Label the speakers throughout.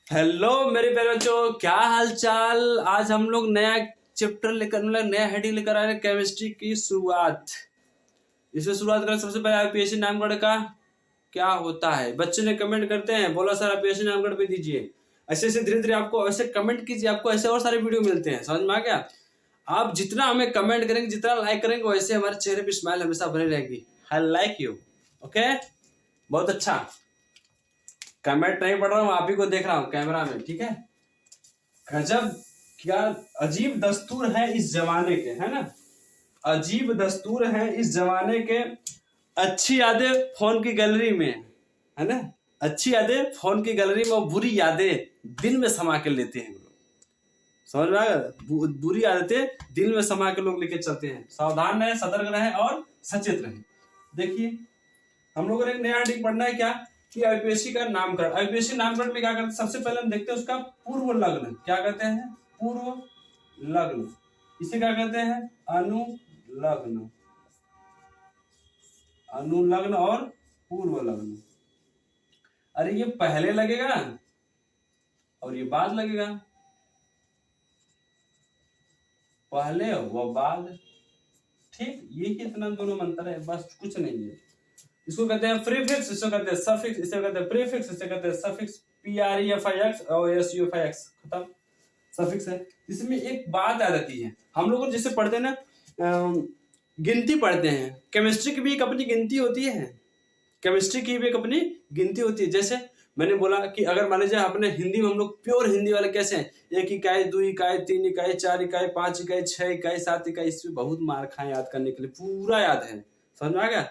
Speaker 1: Hello मेरे प्यारे बच्चों, क्या हाल चाल। आज हम लोग नया चैप्टर लेकर मतलब नया हेडिंग लेकर आए हैं, केमिस्ट्री की शुरुआत। इसमें शुरुआत करें सबसे पहले आईपीएससी नामगढ़ का क्या होता है। बच्चे ने कमेंट करते हैं, बोला सर आईपीएससी नामगढ़ पे दीजिए। ऐसे ऐसे धीरे धीरे आपको ऐसे कमेंट कीजिए, आपको ऐसे और सारे वीडियो मिलते हैं। समझ में आ गया। आप जितना हमें कमेंट करेंगे, जितना लाइक करेंगे, वैसे हमारे चेहरे पे स्माइल हमेशा बनी रहेगी। I like you. ओके, बहुत अच्छा। कमेंट नहीं पढ़ रहा हूँ, आप ही को देख रहा हूँ कैमरा में, ठीक है। गजब, क्या अजीब दस्तूर है इस जमाने के, है ना। अजीब दस्तूर है इस जमाने के। अच्छी यादें फोन की गैलरी में, है ना। अच्छी यादें फोन की गैलरी में और बुरी यादें दिल में समा के लेते हैं लोग। समझ में आ गया। बुरी आदतें दिल में समा के लोग लेके चलते हैं। सावधान रहें, सतर्क रहें और सचेत रहें। देखिए, हम लोगों ने एक नया हेडिंग पढ़ना है क्या कि आईपीएससी का नामकरण। आईपीएससी नामकरण में क्या करते हैं, सबसे पहले हम देखते हैं उसका पूर्व लग्न। क्या कहते हैं? पूर्व लग्न। इसे क्या कहते हैं? अनुलग्न। अनुलग्न और पूर्व लग्न। अरे ये पहले लगेगा और ये बाद लगेगा। पहले व बाद, ठीक। ये ही इतना दोनों में अंतर है, बस कुछ नहीं है। इसको कहते हैं प्रीफिक्स, इसको कहते हैं सफिक्स, इसे कहते हैं प्रीफिक्स, इसे कहते हैं सफिक्स। PREFIX और SUFIX, खत्म। सफिक्स है। इसमें एक बात आ जाती है, हम लोग जैसे पढ़ते हैं ना, गिनती पढ़ते हैं। केमिस्ट्री की भी एक अपनी गिनती होती है। केमिस्ट्री की भी एक अपनी गिनती होती है। जैसे मैंने बोला कि अगर मान लीजिए अपने हिंदी में, हम लोग प्योर हिंदी वाले कैसे हैं, 1 इकाई, 2 इकाई, 3 इकाई, 4 इकाई, 5 इकाई, 6 इकाई, 7 इकाई, इसमें बहुत मार खाए याद करने के लिए, पूरा याद है। समझ में आ गया।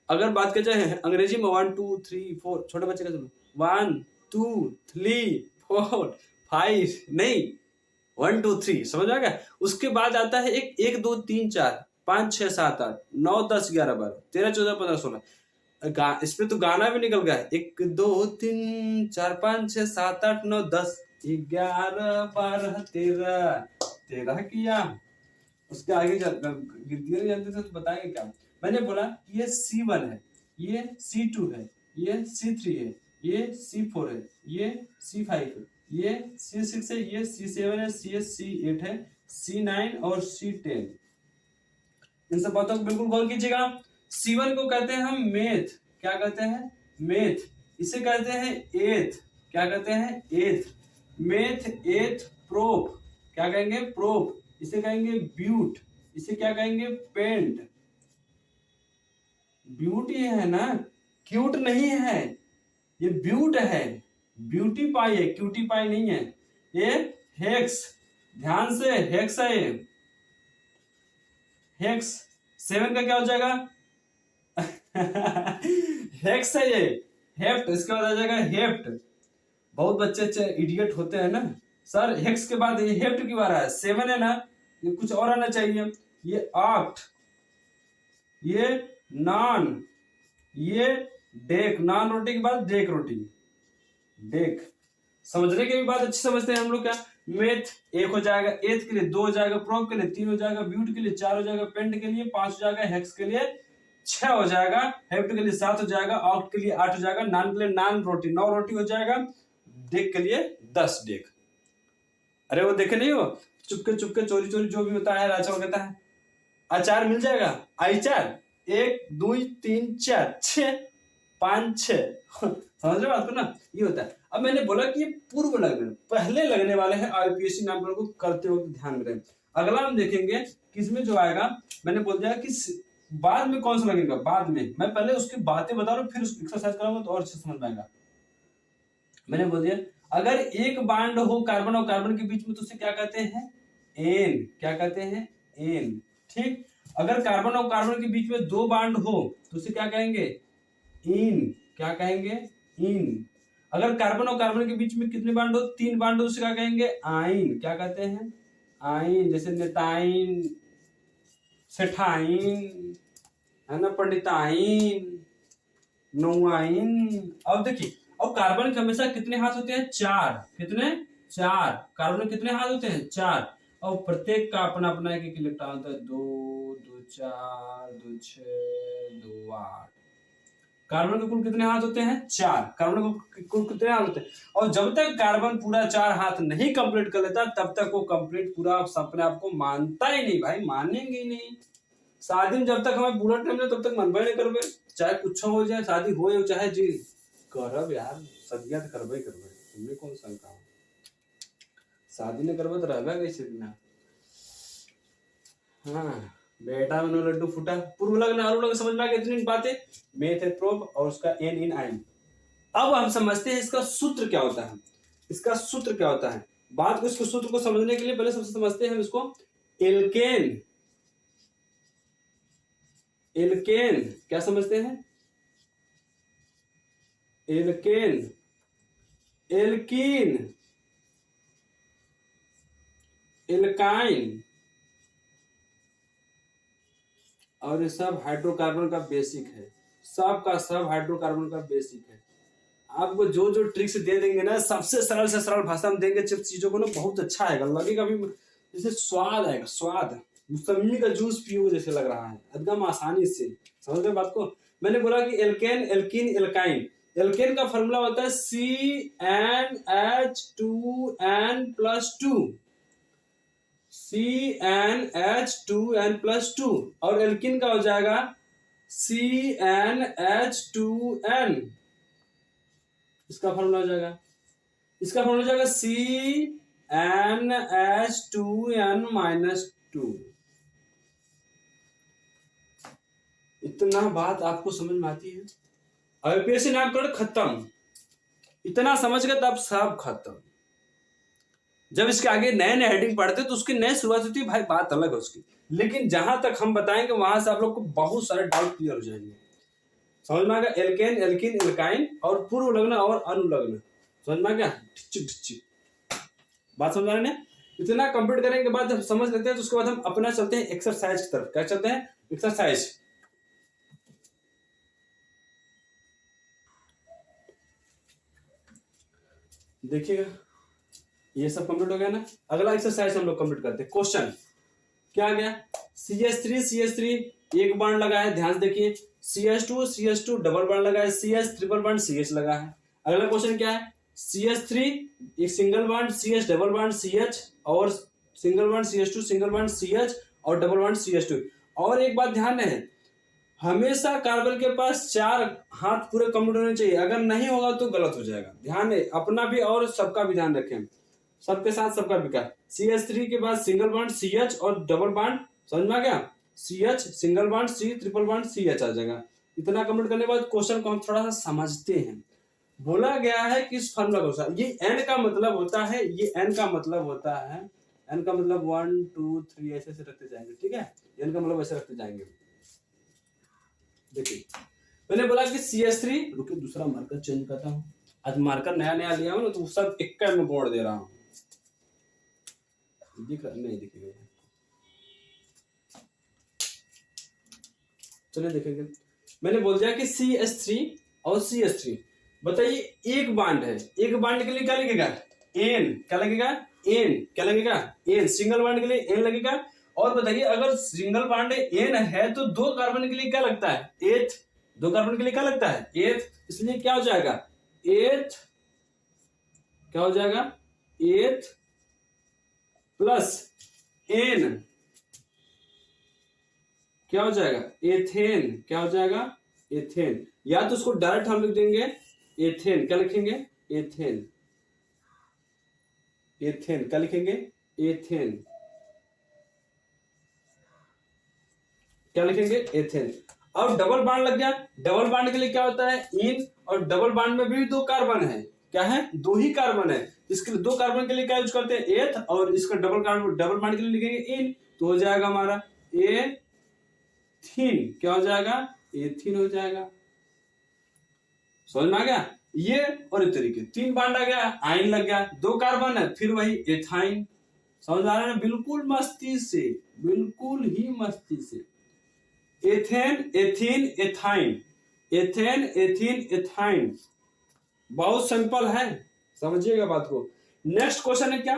Speaker 1: अगर बात की जाए अंग्रेजी में 1 2 3 4, छोटे बच्चे का चलो 1 2 3 4 5, नहीं 1 2 3, समझ आ गया। उसके बाद आता है एक 1 2 3 4 5 6 7 8 9 10 11 12 13 14 15 16। इस पे तो गाना भी निकल गया है। 1 2 3 4 5 6 7 8 9 10 11 12 13 13 किया। उसके आगे गिनती नहीं जानते थे तो बताएंगे क्या। मैंने बोला ये C1 है, ये C2 है, ये C3 है, ये C4 है, ये C5 है, ये C6 है, ये C7 है, C8 है, C9 और C10। इन सब बातों को बिल्कुल गौर कीजिएगा। C1 को कहते हैं हम मेथ। क्या कहते हैं? मेथ। इसे कहते हैं एथ। क्या कहते हैं? एथ। मेथ एथ प्रोप। क्या कहेंगे? प्रोप। इसे कहेंगे ब्यूट। इसे क्या कहेंगे? पेंट। ब्यूट ये है ना, क्यूट नहीं है, ये ब्यूट है। ब्यूटी पाई है, क्यूटी पाई नहीं है। ये हेक्स, ध्यान से, हेक्स है ये। हेक्स 7 का क्या हो जाएगा? हेक्स है ये। हेफ्ट, इसके बाद आ जाएगा हेफ्ट। बहुत बच्चे अच्छे इडियट होते हैं ना, सर हेक्स के बाद ये हेफ्ट क्यों आ रहा है? 7 है ना, ये कुछ और आना चाहिए। ये आक्ट, ये नान, ये डेक। नान रोटी के बाद डेक रोटी, डेक। समझने की भी बात अच्छी समझते हैं हम लोग। क्या मेथ 1 हो जाएगा, एथ के लिए 2 हो जाएगा, प्रोप के लिए 3 हो जाएगा, ब्यूट के लिए 4 हो जाएगा, पेंट के लिए 5 हो जाएगा, हेक्स के लिए 6 हो जाएगा, हेफ्ट के लिए 7 हो जाएगा, ऑक्ट के लिए 8 हो जाएगा, नान के लिए नान रोटी 9 रोटी हो जाएगा, डेक के लिए 10 डेक। अरे वो देखे नहीं हो, चुपके चुपके चोरी चोरी जो भी होता है राजा कहता है अचार मिल जाएगा। अचार 1 2 3 4 6 5 6। समझ रहे बात को ना, ये होता है। अब मैंने बोला कि ये पूर्व लग्न पहले लगने वाले हैं, आईपीएससी नामकरण को करते वक्त ध्यान में रखें। अगला हम देखेंगे किसमें जो आएगा। मैंने बोल दिया कि बाद में कौन सा लगेगा, बाद में। मैं पहले उसकी बातें बता रहा हूँ, फिर उसकी एक्सरसाइज कराऊंगा तो और अच्छे समझ में आएगा। मैंने बोल दिया अगर एक बांड हो कार्बन और कार्बन के बीच में तो उसे क्या कहते हैं? एन। क्या कहते हैं? एन, ठीक। अगर कार्बन और कार्बन के बीच में 2 बांड हो तो उसे क्या कहेंगे? इन। क्या कहेंगे? इन। अगर कार्बन और कार्बन के बीच में कितने बांड हो? 3 बांड हो, उसे क्या कहेंगे? आइन। क्या कहते हैं? आइन। जैसे नेताइन, सेठाइन, है ना, पंडिताइन, नौआइन। अब देखिए, अब कार्बन के हमेशा कितने हाथ होते हैं? 4। कितने? 4। कार्बन कितने हाथ होते हैं? 4। और प्रत्येक का अपना अपना एक इलेक्ट्रॉन होता है। 2 2 4 2 6 2 8। कार्बन के कुल कितने हाथ होते हैं? 4। कार्बन के कुल कितने हाथ होते हैं? और जब तक कार्बन पूरा 4 हाथ नहीं कंप्लीट कर लेता तब तक वो कंप्लीट पूरा अपने आप को मानता ही नहीं भाई, मानेंगे ही नहीं। शादी में जब तक हमें पूरा टाइम तब तक मनबे नहीं करबे, चाहे कुछ हो जाए, शादी हो चाहे जी करब यार, सदिया तो करबे करबे, तुमने कौन शंका हो? शादी नहीं करबे तो रहबे कैसे बिना? हाँ, बेटा में लड्डू फूटा। पूर्व लग्न अनुलग्न समझ में आ गई इतनी बातें, मेथ है प्रोब और उसका एन इन आइन। अब हम समझते हैं इसका सूत्र क्या होता है। इसका सूत्र क्या होता है, बात को इसको सूत्र को समझने के लिए पहले सबसे समझते हैं हम इसको। एल्केन, एल्केन क्या समझते हैं? एल्केन, एल्कीन, एल्काइन, और ये सब हाइड्रोकार्बन का बेसिक है। सब का सब हाइड्रोकार्बन का बेसिक है। आपको जो जो ट्रिक्स दे देंगे ना, सबसे सरल से सरल भाषा में देंगे जब चीजों को ना, बहुत अच्छा आएगा, लगेगा भी जैसे स्वाद आएगा, स्वाद मौसमी का जूस पियो जैसे लग रहा है, एकदम आसानी से। समझ गए बात को? मैंने बोला कि एल्केन, एल्कीन, एल्काइन। एल्केन का फॉर्मूला होता है CnH2n+2, CnH2n+2, और एल्कीन का हो जाएगा CnH2n। इसका फॉर्मूला हो जाएगा, इसका फॉर्मूला हो जाएगा CnH2n-2। इतना बात आपको समझ में आती है? आईपीएससी नामकरण खत्म, इतना समझ गए तब सब खत्म। जब इसके आगे नए नए हेडिंग पढ़ते तो उसकी नई शुरुआत होती है भाई, बात अलग है उसकी। लेकिन जहां तक हम बताएंगे वहां से आप लोग को बहुत सारे डाउट क्लियर हो जाएंगे। समझ में आ गया? एल्केन, एल्कीन, एल्काइन और पूर्व लग्न और अनुलग्न। समझ में आ गया? बात समझ आ रही है? इतना कंप्लीट करने के बाद जब समझ लेते हैं तो उसके बाद हम अपना चलते हैं एक्सरसाइज की तरफ। क्या चलते हैं? एक्सरसाइज। देखिएगा, ये सब कंप्लीट हो गया ना। अगला एक्सरसाइज हम लोग कंप्लीट करते हैं। क्वेश्चन क्या आ गया? CH3 एक बांड लगा है, ध्यान से देखिए। CH2 डबल बांड लगा है, CH ट्रिपल बांड CH लगा है। अगला क्वेश्चन क्या है? CH3 एक single bond, CH double bond CH, और single bond CH2 single bond CH और डबल बांड CH2। और एक बात ध्यान रहे, हमेशा कार्बन के पास 4 हाथ पूरे कंप्लीट होने चाहिए, अगर नहीं होगा तो गलत हो जाएगा। ध्यान है, अपना भी और सबका भी ध्यान रखें, सबके साथ सबका विकास। CH3 के बाद सिंगल बांड CH और डबल बांड, समझ में आ गया? CH single bond C triple bond CH आ जाएगा। इतना कंप्लीट करने के बाद क्वेश्चन को हम थोड़ा सा समझते हैं। बोला गया है कि इस फॉर्मूला को, ये n का मतलब होता है, ये n का मतलब होता है, n का मतलब 1 2 3 ऐसे ऐसे रखते जाएंगे, ठीक है? n का मतलब ऐसे रखते जाएंगे। देखिए, मैंने बोला कि CH3, रुकिए दूसरा मार्कर चेंज करता हूँ, आज मार्कर नया नया लिया हूं ना तो सब एक में बोर्ड दे रहा हूं। दिख रहा नहीं? दिखेगा, चलिए देखेंगे। मैंने बोल दिया कि CH3 और CH3, बताइए एक बांड है, एक बांड के लिए क्या लगेगा? N। क्या लगेगा? N। क्या लगेगा? N। सिंगल बांड के लिए N लगेगा। और बताइए अगर सिंगल बांड N है तो 2 कार्बन के लिए क्या लगता है? H। 2 कार्बन के लिए क्या लगता है? H। इसलिए क्या हो जाएगा? H क्या हो जाएगा? H प्लस N क्या हो जाएगा? एथेन। क्या हो जाएगा? एथेन। या तो उसको डायरेक्ट हम लिख देंगे एथेन। क्या लिखेंगे? एथेन। एथेन क्या लिखेंगे? एथेन। क्या लिखेंगे? एथेन। अब डबल बांड लग गया। डबल बांड के लिए क्या होता है? इन। और डबल बांड में भी 2 कार्बन है। क्या है? 2 ही कार्बन है। इसके लिए 2 कार्बन के लिए क्या यूज करते हैं? एथ। और इसका डबल बांड के लिए लिखेंगे इन, तो हो जाएगा हमारा एथीन। क्या हो जाएगा? एथीन हो जाएगा। समझ में आ गया? ये और इस तरीके 3 बांड आ गया, आइन लग गया, 2 कार्बन है, फिर वही एथाइन। समझ आ रहा है? बिल्कुल मस्ती से, बिल्कुल ही मस्ती से। Ethane, ethene, ethyne, ethane, ethene, ethyne. बहुत सिंपल है, समझिएगा बात को। नेक्स्ट क्वेश्चन है क्या?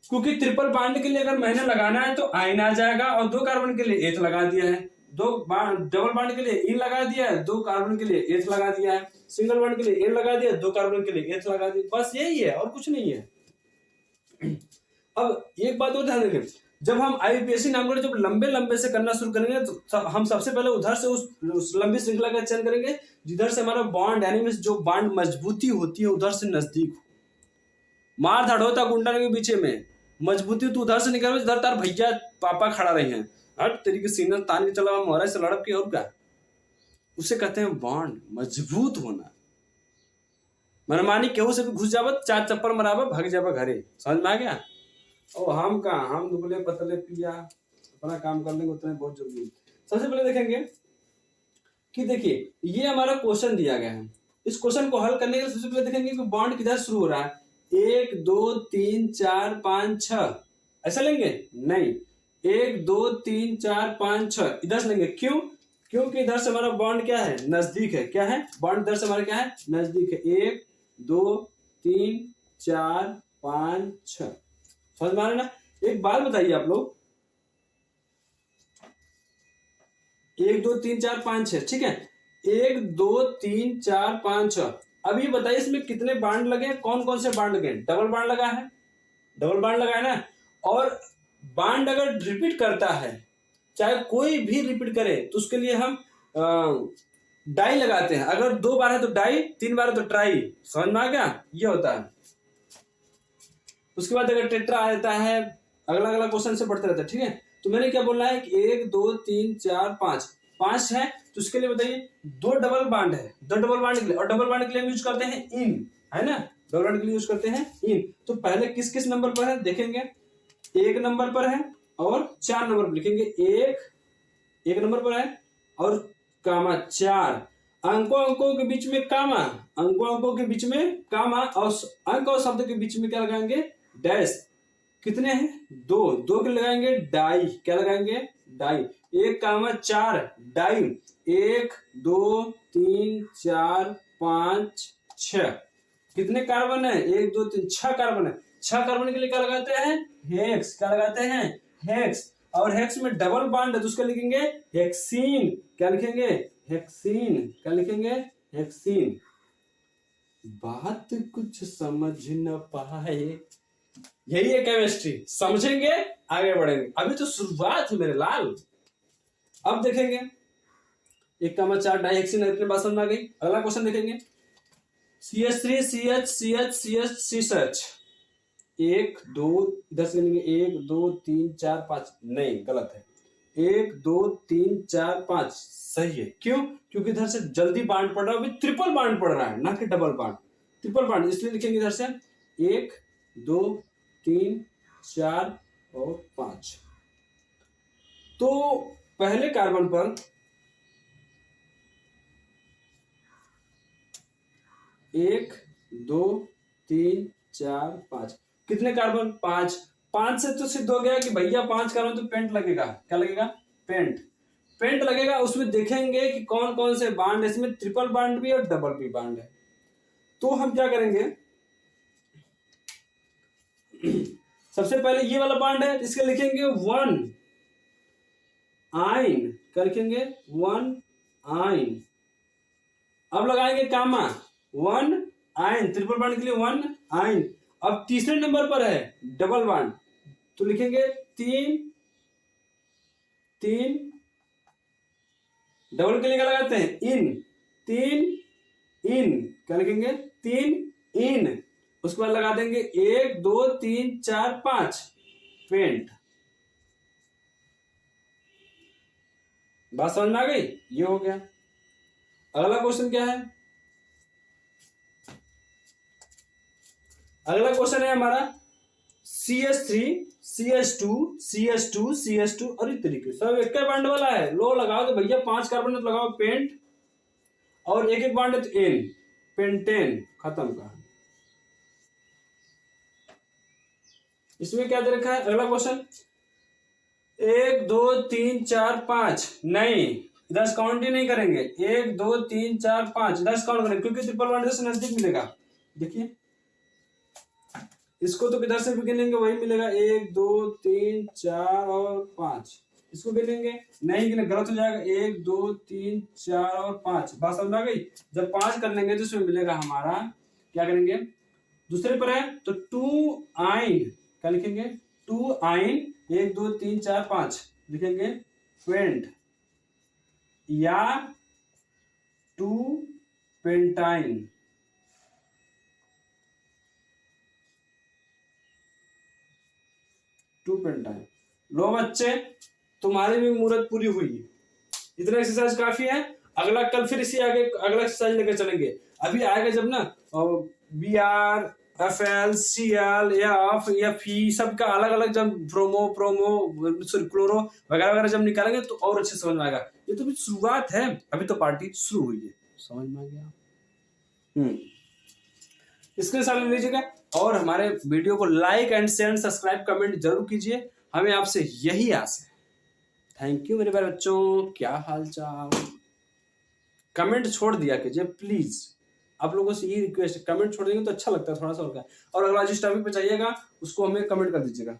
Speaker 1: क्योंकि ट्रिपल बांड के लिए अगर मैंने लगाना है तो आइन आ जाएगा, और 2 कार्बन के लिए एथ लगा दिया है। दो डबल बॉन्ड के लिए इन लगा दिया है, दो कार्बन के लिए एथ लगा दिया है, सिंगल बॉन्ड के लिए एन लगा दिया, दो कार्बन के लिए एथ लगा दिया, बस यही है और कुछ नहीं है। अब एक बात और ध्यान रखें, जब हम आईयूपीएसी नामकरण जब लंबे लंबे से करना शुरू करेंगे तो हम सबसे पहले उधर से उस लंबी श्रृंखला का चयन करेंगे जिधर से हमारा बॉन्ड यानी जो बॉन्ड मजबूती होती है उधर से नजदीक हो। मार धाड़ होता गुंडा के पीछे में मजबूती तो उधर से निकल जिधर तार भैया पापा खड़ा रहे हैं, हट तेरी के सीना तान के चला मोहरा से लड़प के और क्या, उसे कहते हैं बॉन्ड मजबूत होना। मनमानी केहू से भी घुस जावत, चार चप्पल मरावत, भाग जावा घरे, समझ में आ गया। और हम कहाँ, हम दुबले पतले पिया अपना काम कर लेंगे, उतना बहुत जरूरी है। सबसे पहले देखेंगे कि देखिए ये हमारा क्वेश्चन दिया गया है, इस क्वेश्चन को हल करने के लिए सबसे पहले देखेंगे कि बॉन्ड किधर शुरू हो रहा है, 1 2 3 4 5 6 ऐसा लेंगे नहीं, 1 2 3 4 5 6 इधर से लेंगे। क्यों? क्योंकि इधर से हमारा बॉन्ड क्या है, नजदीक है। क्या है? बॉन्ड इधर से हमारा क्या है, नजदीक है। 1 2 3 4 5 6 समझ में आ रहा है ना। एक बात बताइए आप लोग, 1 2 3 4 5 6 ठीक है, 1 2 3 4 5 6। अब ये बताइए इसमें कितने बांड लगे, कौन कौन से बांड लगे? डबल बांड लगा है, डबल बांड लगा है ना। और बांड अगर रिपीट करता है, चाहे कोई भी रिपीट करे, तो उसके लिए हम डाई लगाते हैं। अगर 2 बार है तो डाई, 3 बार है तो ट्राई। समझ में आ गया, ये होता है। उसके बाद अगर टेट्रा आ जाता है, अगला अगला क्वेश्चन से बढ़ते रहता है, ठीक है। तो मैंने क्या बोलना है कि 1 2 3 4 5 है, तो उसके लिए बताइए 2 डबल बांड है, 2 डबल बांड के लिए, और डबल बांड के लिए हम यूज करते हैं इन, है ना, डबल बांड के लिए यूज करते हैं इन। तो पहले किस किस नंबर पर है देखेंगे, 1 नंबर पर है और 4 नंबर पर लिखेंगे। 1 नंबर पर है और कामा 4, अंकों अंकों के बीच में कामा, अंकों अंकों के बीच में कामा, और अंक और शब्द के बीच में क्या लगाएंगे, डैश। कितने हैं? 2 के लगाएंगे डाई, क्या लगाएंगे, डाई। 1 कामा 4 डाई, 1 2 3 4 5 6। कितने कार्बन है? 1 2 3 6 कार्बन है। 6 कार्बन के लिए क्या लगाते हैं, हेक्स। क्या लगाते हैं, हेक्स। और हेक्स में डबल बॉन्ड है तो उसका लिखेंगे हेक्सीन। क्या लिखेंगे, हेक्सीन। क्या लिखेंगे, हेक्सीन। बात कुछ समझ न पाए, यही है केमिस्ट्री। समझेंगे आगे बढ़ेंगे, अभी तो शुरुआत है मेरे लाल। अब देखेंगे 1 कामा 4 डाइहेक्सिन, इतनी बात समझ में आ गई। अगला क्वेश्चन देखेंगे, CH3 CH CH CH CH 1 2 इधर से लेंगे, 1 2 3 4 5 नहीं, गलत है। 1 2 3 4 5 सही है। क्यों? क्योंकि इधर से जल्दी बांड पड़ रहा है, अभी ट्रिपल बांड पड़ रहा है, ना कि डबल बांड, ट्रिपल बांड, इसलिए लिखेंगे इधर से 1 2 3 4 और 5। तो पहले कार्बन पर 1 2 3 4 5 कितने कार्बन, 5। 5 से तो सिद्ध हो गया कि भैया 5 कार्बन तो पेंट लगेगा। क्या लगेगा, पेंट। पेंट लगेगा, उसमें देखेंगे कि कौन कौन से बांड है, इसमें ट्रिपल बांड भी और डबल भी बांड है। तो हम क्या करेंगे, सबसे पहले ये वाला बांड है, इसके लिखेंगे 1 आइन। क्या लिखेंगे, 1 आइन। अब लगाएंगे कामा, 1 आइन, ट्रिपल बांड के लिए 1 आइन। अब तीसरे नंबर पर है डबल बांड, तो लिखेंगे 3 3, डबल के लिए क्या लगाते हैं, इन, 3 इन। क्या लिखेंगे, 3 इन। उसके बाद लगा देंगे 1 2 3 4 5 पेंट। बात समझ में आ गई, ये हो गया। अगला क्वेश्चन क्या है, अगला क्वेश्चन है हमारा CH3 CH2 CH2 CH2 और इस तरीके सब एक बांड वाला है। लो लगाओ तो भैया 5 कार्बन तो लगाओ पेंट, और एक एक बांड है तो एन, पेंटेन। खत्म कहानी। इसमें क्या दे रखा है, अगला क्वेश्चन 1 2 3 4 5 नहीं, इधर से काउंट ही नहीं करेंगे। 1 2 3 4 5 इधर से काउंट करेंगे, क्योंकि ट्रिपल बांड से नजदीक मिलेगा। देखिए इसको तो किधर से भी गिनेंगे वही मिलेगा, 1 2 3 4 और 5। इसको गिनेंगे, नहीं गिने गलत हो जाएगा। 1 2 3 4 और 5, बात समझ आ गई। जब 5 कर लेंगे तो इसमें मिलेगा हमारा, क्या करेंगे दूसरे पर है तो 2 आइन, क्या लिखेंगे 2 आइन 1 2 3 4 5 लिखेंगे पेंट या 2 पेंटाइन। लो बच्चे, तुम्हारी भी मुहूर्त पूरी हुई, इतना एक्सरसाइज काफी है। अगला कल फिर इसी आगे अगला एक्सरसाइज लेकर चलेंगे। अभी आएगा जब ना BR FL CL F FE सबका अलग अलग जब प्रोमो क्लोरो वगैरह वगैरह जब निकालेंगे तो और अच्छे समझ में आएगा। ये तो भी शुरुआत है, अभी तो पार्टी शुरू हुई है, समझ में आ गया। इसके साथ लीजिएगा और हमारे वीडियो को like and share subscribe comment जरूर कीजिए, हमें आपसे यही आस है। थैंक यू मेरे प्यारे बच्चों, क्या हाल चाल। कमेंट छोड़ दिया कीजिए प्लीज, आप लोगों से ये रिक्वेस्ट, कमेंट छोड़ देंगे तो अच्छा लगता है थोड़ा सा और अगर जिस टॉपिक पे चाहिएगा उसको हमें कमेंट कर दीजिएगा।